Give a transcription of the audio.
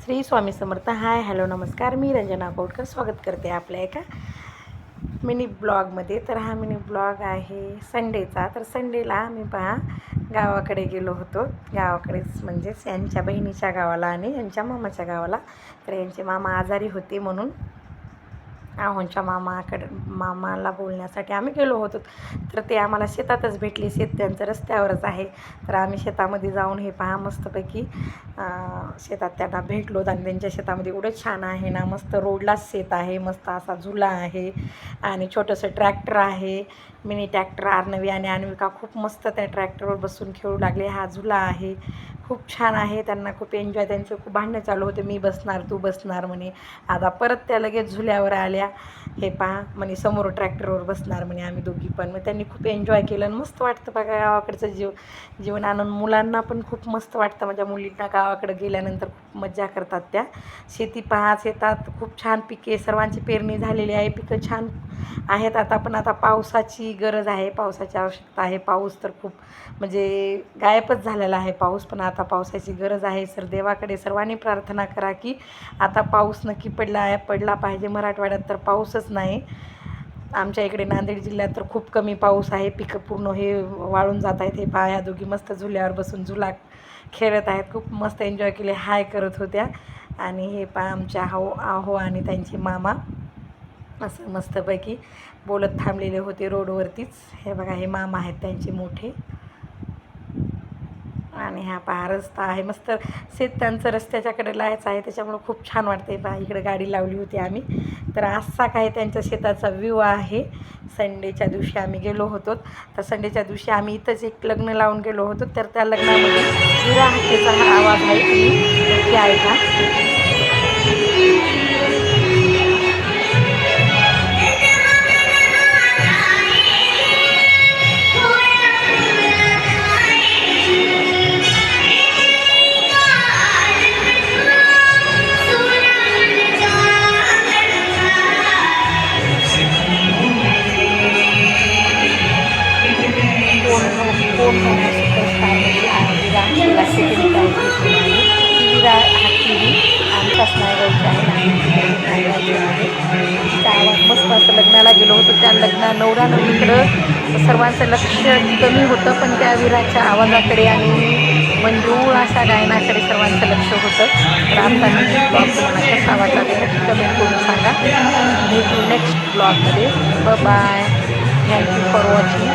Shri Swami Samarth. Hi hello नमस्कार. मी रंजना कोटकर स्वागत करते आपल्या एका मिनी ब्लॉगमध्ये. तर हा मिनी ब्लॉग आहे संडेचा. तर संडेला आम्ही गावाकडे गेलो होतो. गावाकडेच म्हणजेच यांच्या बहिणीच्या गावाला आणि यांच्या मामाच्या गावाला. तर यांचे मामा आजारी होते म्हणून आहोंच्या मामाला बोलण्यासाठी आम्ही गेलो होतो. तर ते आम्हाला शेतातच भेटले. शेत त्यांचं रस्त्यावरच आहे. तर आम्ही शेतामध्ये जाऊन हे मस्तपैकी शेतात त्यांना भेटलो. आणि त्यांच्या शेतामध्ये एवढं छान आहे ना, मस्त रोडलाच शेत आहे, मस्त असा झुला आहे आणि छोटंसं ट्रॅक्टर आहे, मिनी ट्रॅक्टर. आर्नवी आणि अन्विका खूप मस्त त्या ट्रॅक्टरवर बसून खेळू लागले. हा झुला आहे, खूप छान आहे. त्यांना खूप एन्जॉय. त्यांचे खूप भांडणं चालू होते, मी बसणार तू बसणार म्हणे. आता परत त्या लगेच झुल्यावर आल्या. हे म्हणे समोर ट्रॅक्टरवर बसणार म्हणे आम्ही दोघी पण. मग त्यांनी खूप एन्जॉय केलं आणि मस्त वाटतं बघा गावाकडचं जीवन. आनंद मुलांना पण खूप मस्त वाटतं. माझ्या मुलींना गावाकडे गेल्यानंतर खूप मजा करतात त्या. शेती शेतात खूप छान पिके, सर्वांची पेरणी झालेली आहे, पिकं छान आहेत. आता पावसाची गरज आहे, पावसाची आवश्यकता आहे. पाऊस तर खूप म्हणजे गायबच झालेला आहे पाऊस, पण आता पावसाची गरज आहे. सर देवाकडे सर्वांनी प्रार्थना करा की आता पाऊस नक्की पडला पाहिजे. मराठवाड्यात तर पाऊसच नाही. आमच्या इकडे नांदेड जिल्ह्यात तर खूप कमी पाऊस आहे. पिकं पूर्ण हे वाळून जात आहेत. हे ह्या दोघी मस्त झुल्यावर बसून झुला खेळत आहेत. खूप मस्त एन्जॉय केले, हाय करत होत्या. आणि हे आमच्या आहो आणि त्यांचे मामा असं मस्तपैकी बोलत थांबलेले होते रोडवरतीच. हे बघा, हे मामा आहेत त्यांचे मोठे. आणि हा रस्ता आहे मस्त. शेत त्यांचं रस्त्याच्याकडे लायचं आहे, त्याच्यामुळं खूप छान वाटते. इकडे गाडी लावली होती आम्ही. तर असा काय त्यांच्या शेताचा व्ह्यू आहे. संडेच्या दिवशी आम्ही गेलो होतो. तर संडेच्या दिवशी आम्ही इथंच एक लग्न लावून गेलो होतो. तर त्या लग्नामध्ये विरा हाकेचा हा आवाज आहे, तुम्ही नक्की ऐका. कोण सुपरस्टारमध्ये विरा हाकेला सेकंड प्राईज घेतलेला आहे. ती विरा हाके ही आमच्याच नायगावची आहे. तिचा आवाज मस्त. असं लग्नाला गेलो होतो. त्या नवरीकडं सर्वांचं लक्ष कमी होतं, पण त्या विराच्या आवाजाकडे आणि मंजूळ अशा गायनाकडे सर्वांचं लक्ष होतं. तर आमचा ब्लॉग तुम्हाला कसा वाटला ते नक्की कमेंट करून सांगा. भेटू नेक्स्ट ब्लॉगमध्ये. बाय. Thank you for watching.